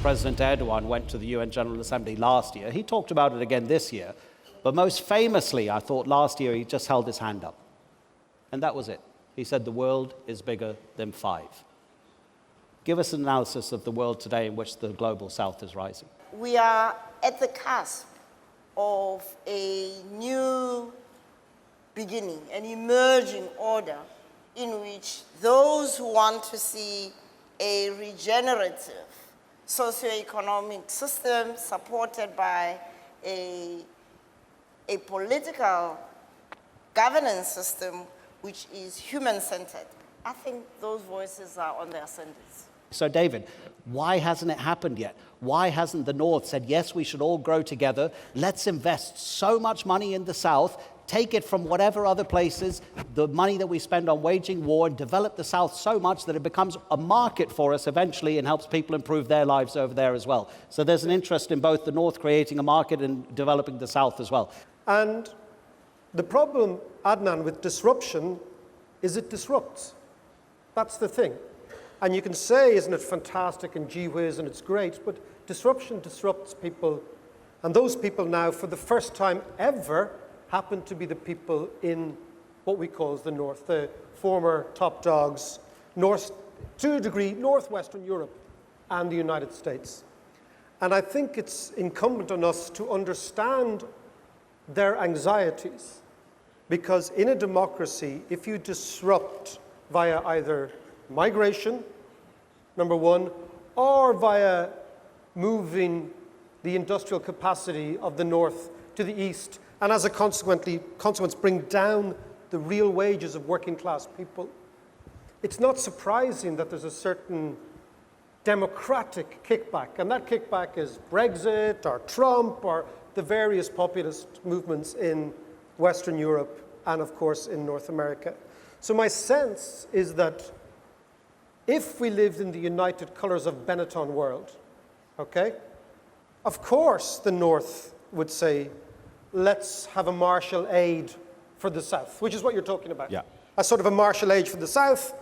President Erdogan went to the UN General Assembly last year. He talked about it again this year. But most famously, I thought last year he just held his hand up. And that was it. He said the world is bigger than 5. Give us an analysis of the world today in which the global south is rising. We are at the cusp of a new beginning, an emerging order in which those who want to see a regenerative socioeconomic system supported by a political governance system which is human-centered. I think those voices are on the ascendance. So David, why hasn't it happened yet? Why hasn't the North said, yes, we should all grow together, let's invest so much money in the South, take it from whatever other places, the money that we spend on waging war, and develop the South so much that it becomes a market for us eventually and helps people improve their lives over there as well. So there's an interest in both the North creating a market and developing the South as well. And the problem, Adnan, with disruption is it disrupts. That's the thing. And you can say, isn't it fantastic and gee whiz and it's great, but disruption disrupts people. And those people now, for the first time ever, happen to be the people in what we call the North, the former top dogs, to a degree, Northwestern Europe and the United States. And I think it's incumbent on us to understand their anxieties, because in a democracy, if you disrupt via either migration, number one, or via moving the industrial capacity of the North to the East, and as a consequence bring down the real wages of working class people, it's not surprising that there's a certain democratic kickback, and that kickback is Brexit or Trump or the various populist movements in Western Europe and of course in North America. So my sense is that if we lived in the united colors of Benetton world, okay, of course the North would say, let's have a Marshall aid for the South, which is what you're talking about. Yeah. A sort of a Marshall aid for the South.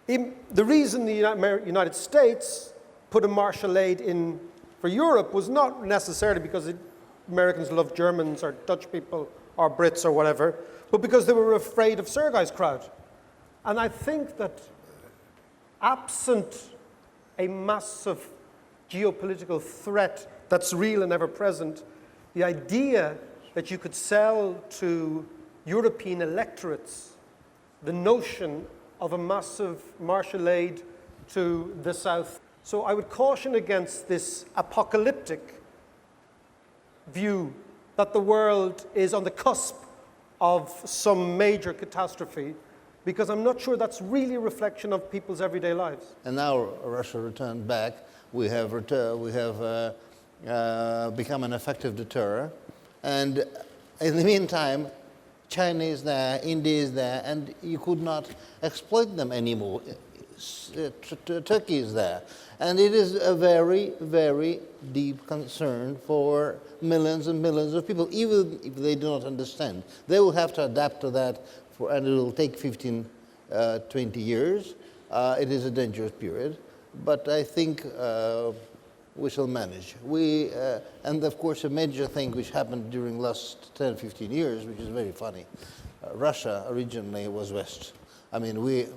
The reason the United States put a Marshall aid in for Europe was not necessarily because Americans love Germans or Dutch people or Brits or whatever, but because they were afraid of Sergey's crowd. And I think that absent a massive geopolitical threat that's real and ever present, the idea that you could sell to European electorates the notion of a massive Marshall aid to the South. So I would caution against this apocalyptic view that the world is on the cusp of some major catastrophe, because I'm not sure that's really a reflection of people's everyday lives. And now Russia returned back. We have become an effective deterror. And in the meantime, China is there, India is there, and you could not exploit them anymore. Turkey is there. And it is a very, very deep concern for millions and millions of people, even if they do not understand. They will have to adapt to that, and it will take 15, 20 years. It is a dangerous period, but I think we shall manage. And of course, a major thing which happened during the last 10, 15 years, which is very funny. Russia originally was West. I mean,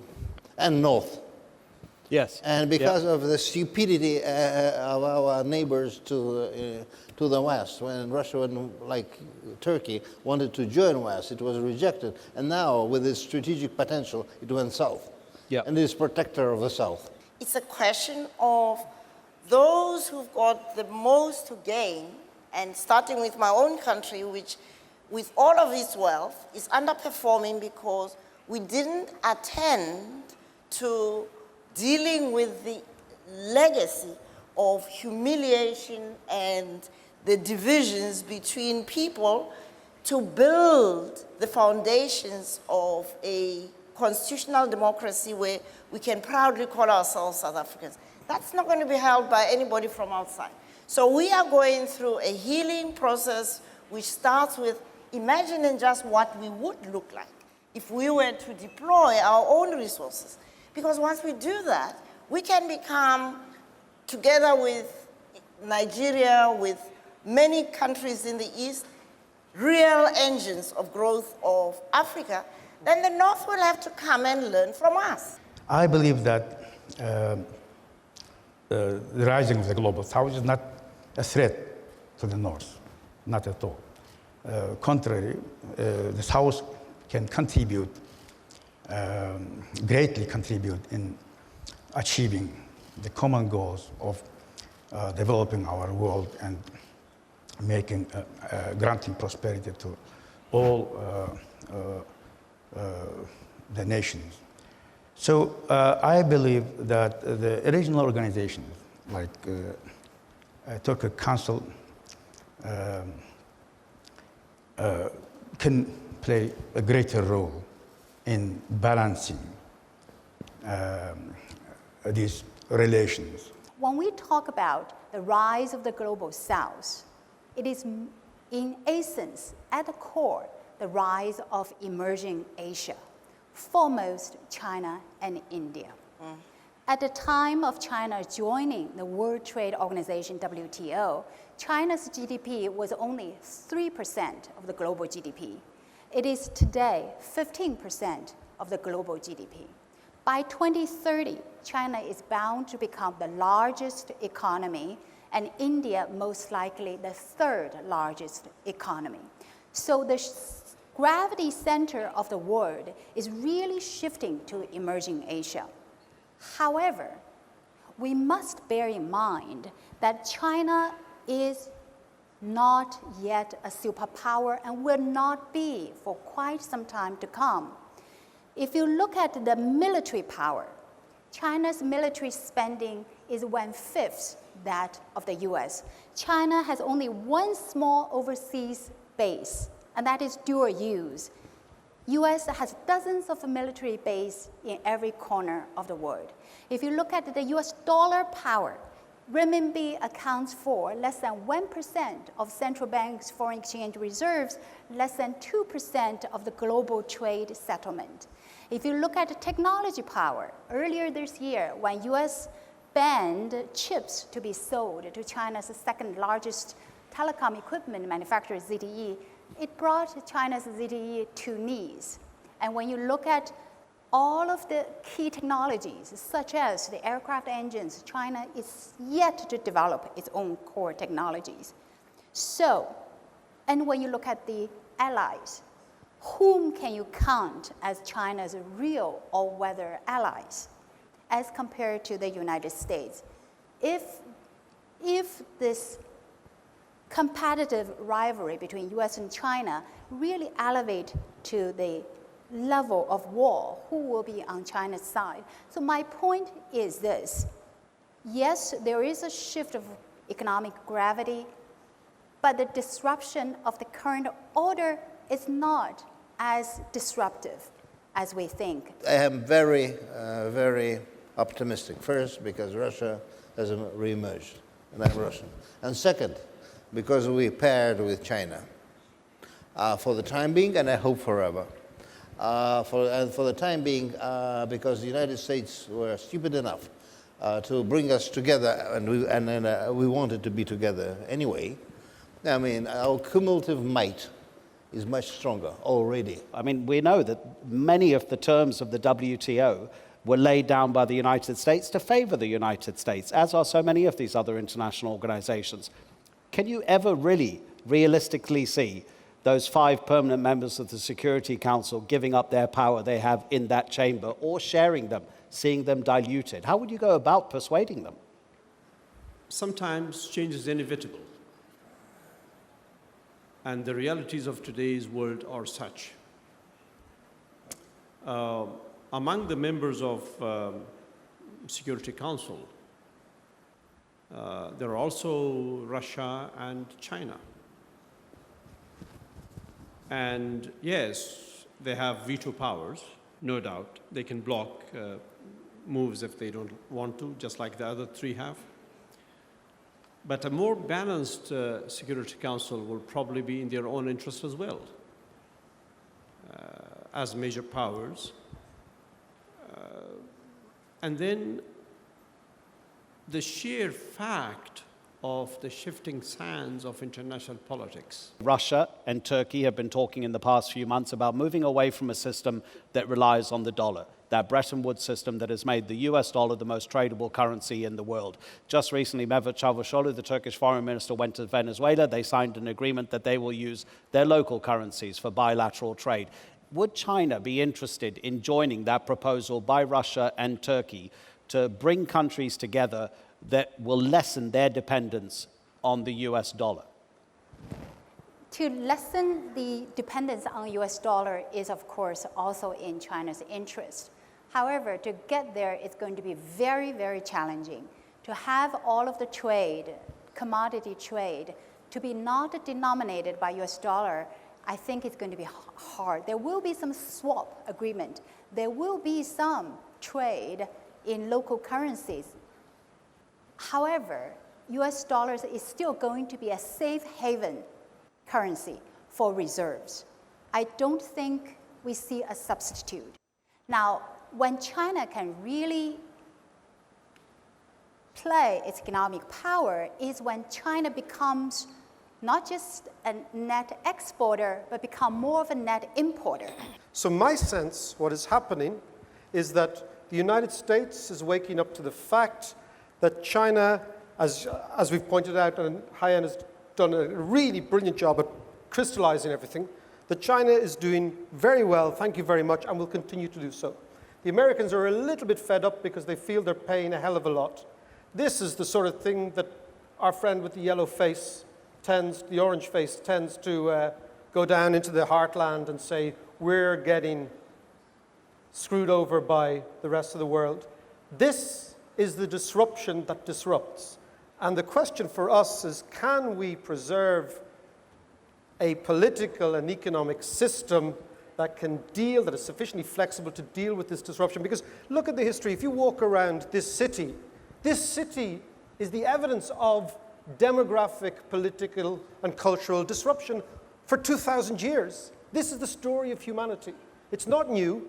and North. Yes. And because of the stupidity of our neighbors to the West, when Russia, like Turkey, wanted to join West, it was rejected. And now, with its strategic potential, it went south. Yeah. And is protector of the South. It's a question of those who've got the most to gain, and starting with my own country, which with all of its wealth is underperforming because we didn't attend to dealing with the legacy of humiliation and the divisions between people to build the foundations of a constitutional democracy where we can proudly call ourselves South Africans. That's not going to be held by anybody from outside. So we are going through a healing process which starts with imagining just what we would look like if we were to deploy our own resources. Because once we do that, we can become, together with Nigeria, with many countries in the East, real engines of growth of Africa, then the North will have to come and learn from us. I believe that the rising of the global South is not a threat to the North, not at all. Contrary, the South can contribute, greatly contribute in achieving the common goals of developing our world and making, granting prosperity to all the nations. So I believe that the regional organizations like Turkic Council can play a greater role in balancing these relations. When we talk about the rise of the global South, it is in essence, at the core, the rise of emerging Asia, foremost China and India. At the time of China joining the World Trade Organization, WTO, China's GDP was only 3% of the global GDP. It is today 15% of the global GDP. By 2030, China is bound to become the largest economy, and India most likely the third largest economy. So the gravity center of the world is really shifting to emerging Asia. However, we must bear in mind that China is not yet a superpower and will not be for quite some time to come. If you look at the military power, China's military spending is 1/5 that of the US. China has only one small overseas base, and that is dual use. US has dozens of military bases in every corner of the world. If you look at the US dollar power, renminbi accounts for less than 1% of central bank's foreign exchange reserves, less than 2% of the global trade settlement. If you look at the technology power, earlier this year, when US banned chips to be sold to China's second largest telecom equipment manufacturer, ZTE, it brought China's ZTE to knees. And when you look at all of the key technologies, such as the aircraft engines, China is yet to develop its own core technologies. So, and when you look at the allies, whom can you count as China's real all-weather allies as compared to the United States? If this competitive rivalry between US and China really elevate to the level of war, who will be on China's side? So my point is this. Yes, there is a shift of economic gravity, but the disruption of the current order is not as disruptive as we think. I am very, very optimistic. First, because Russia has re-emerged, and I'm Russian. And second, because we paired with China for the time being, and I hope forever. For the time being, because the United States were stupid enough to bring us together, and we wanted to be together anyway. I mean, our cumulative might is much stronger already. I mean, we know that many of the terms of the WTO were laid down by the United States to favor the United States, as are so many of these other international organizations. Can you ever really realistically see those 5 permanent members of the Security Council giving up their power they have in that chamber, or sharing them, seeing them diluted? How would you go about persuading them? Sometimes change is inevitable. And the realities of today's world are such. Among the members of Security Council, there are also Russia and China. And yes, they have veto powers, no doubt. They can block moves if they don't want to, just like the other 3 have. But a more balanced Security Council will probably be in their own interest as well, as major powers. And then the sheer fact of the shifting sands of international politics. Russia and Turkey have been talking in the past few months about moving away from a system that relies on the dollar, that Bretton Woods system that has made the US dollar the most tradable currency in the world. Just recently, Mevlut Çavuşoğlu, the Turkish foreign minister, went to Venezuela. They signed an agreement that they will use their local currencies for bilateral trade. Would China be interested in joining that proposal by Russia and Turkey to bring countries together that will lessen their dependence on the US dollar? To lessen the dependence on US dollar is, of course, also in China's interest. However, to get there, it's going to be very, very challenging. To have all of the trade, commodity trade, to be not denominated by US dollar, I think it's going to be hard. There will be some swap agreement. There will be some trade in local currencies. However, US dollars is still going to be a safe haven currency for reserves. I don't think we see a substitute. Now, when China can really play its economic power is when China becomes not just a net exporter, but become more of a net importer. So my sense, what is happening, is that the United States is waking up to the fact that China, as we've pointed out, and Haiyan has done a really brilliant job at crystallizing everything, that China is doing very well, thank you very much, and will continue to do so. The Americans are a little bit fed up because they feel they're paying a hell of a lot. This is the sort of thing that our friend with the yellow face the orange face tends to go down into the heartland and say, we're getting screwed over by the rest of the world. This is the disruption that disrupts. And the question for us is, can we preserve a political and economic system that is sufficiently flexible to deal with this disruption? Because look at the history. If you walk around this city is the evidence of demographic, political, and cultural disruption for 2,000 years. This is the story of humanity. It's not new.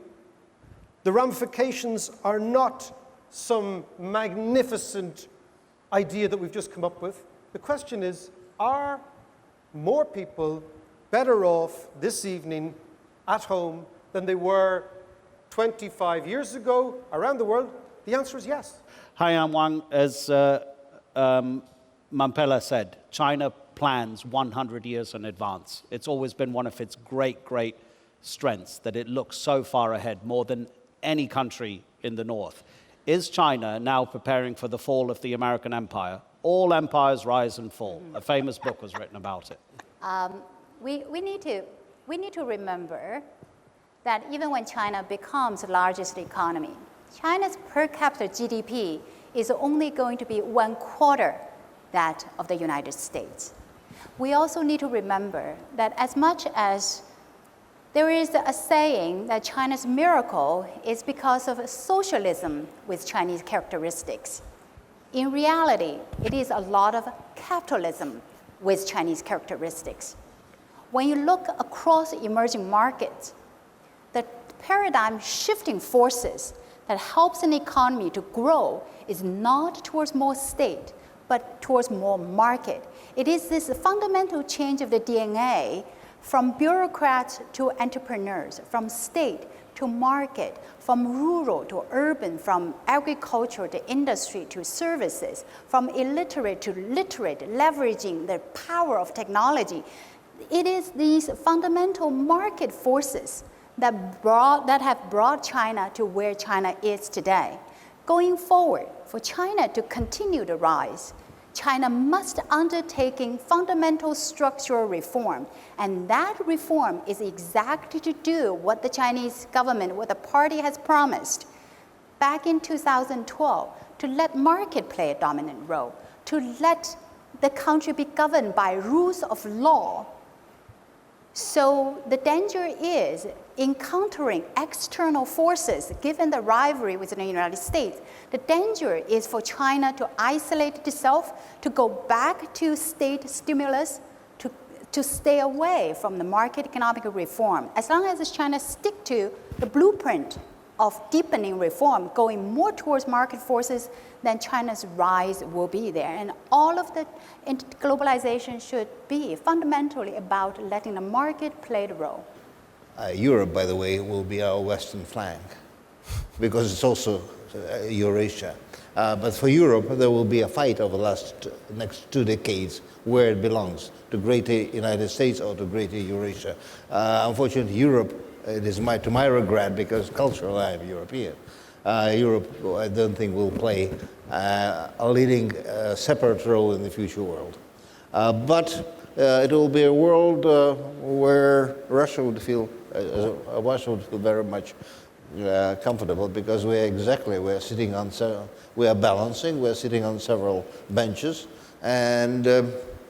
The ramifications are not some magnificent idea that we've just come up with. The question is, are more people better off this evening at home than they were 25 years ago around the world? The answer is yes. Haiyan, Wang, as Mamphela said, China plans 100 years in advance. It's always been one of its great, great strengths that it looks so far ahead, more than any country in the North. Is China now preparing for the fall of the American empire? All empires rise and fall. A famous book was written about it. We need to remember that even when China becomes the largest economy, China's per capita GDP is only going to be 1/4 that of the United States. We also need to remember that as much as there is a saying that China's miracle is because of socialism with Chinese characteristics, in reality, it is a lot of capitalism with Chinese characteristics. When you look across emerging markets, the paradigm shifting forces that helps an economy to grow is not towards more state, but towards more market. It is this fundamental change of the DNA from bureaucrats to entrepreneurs, from state to market, from rural to urban, from agriculture to industry to services, from illiterate to literate, leveraging the power of technology. It is these fundamental market forces that have brought China to where China is today. Going forward, for China to continue to rise, China must undertake fundamental structural reform, and that reform is exactly to do what the Chinese government, what the party has promised back in 2012, to let market play a dominant role, to let the country be governed by rules of law. So the danger is encountering external forces, given the rivalry with the United States. The danger is for China to isolate itself, to go back to state stimulus, to stay away from the market economic reform. As long as China stick to the blueprint of deepening reform, going more towards market forces, then China's rise will be there. And all of the globalization should be fundamentally about letting the market play the role. Europe, by the way, will be our western flank because it's also Eurasia. But for Europe, there will be a fight over the next 2 decades where it belongs, to Greater United States or to Greater Eurasia. Unfortunately, Europe, it is to my regret, because culturally I am European, Europe, I don't think, will play a leading separate role in the future world. But it will be a world where Russia would feel very much comfortable, because we're sitting on, we are balancing, we're sitting on several benches, and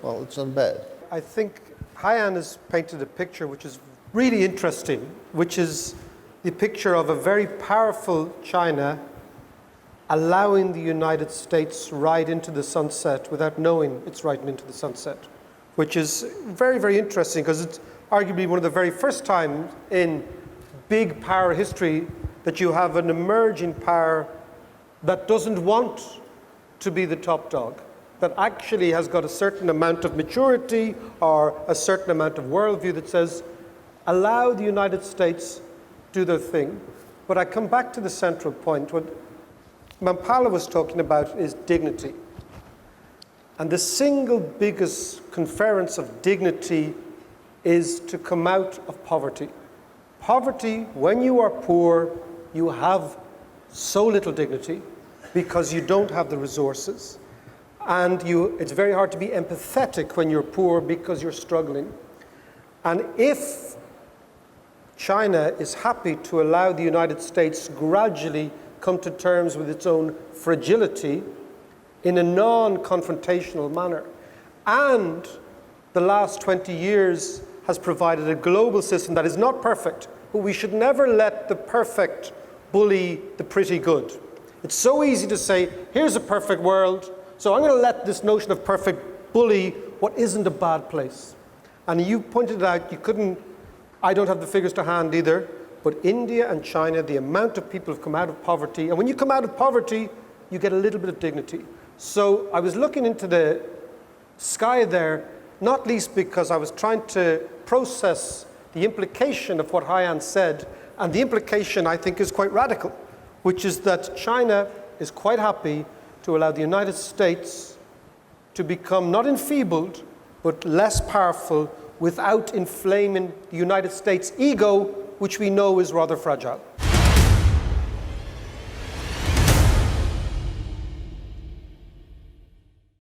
well, it's not bad. I think Haiyan has painted a picture which is really interesting, which is the picture of a very powerful China allowing the United States ride into the sunset without knowing it's riding into the sunset, which is very, very interesting, because it's arguably one of the very first times in big power history that you have an emerging power that doesn't want to be the top dog, that actually has got a certain amount of maturity or a certain amount of worldview that says, allow the United States do their thing. But I come back to the central point. What Mamphela was talking about is dignity. And the single biggest conference of dignity is to come out of poverty. Poverty, when you are poor, you have so little dignity because you don't have the resources. And it's very hard to be empathetic when you're poor because you're struggling. And if China is happy to allow the United States gradually come to terms with its own fragility in a non-confrontational manner, and the last 20 years has provided a global system that is not perfect, but we should never let the perfect bully the pretty good. It's so easy to say, here's a perfect world, so I'm going to let this notion of perfect bully what isn't a bad place. And you pointed out, I don't have the figures to hand either, but India and China, the amount of people who've come out of poverty, and when you come out of poverty, you get a little bit of dignity. So I was looking into the sky there, not least because I was trying to process the implication of what Haiyan said, and the implication I think is quite radical, which is that China is quite happy to allow the United States to become not enfeebled, but less powerful without inflaming the United States' ego, which we know is rather fragile.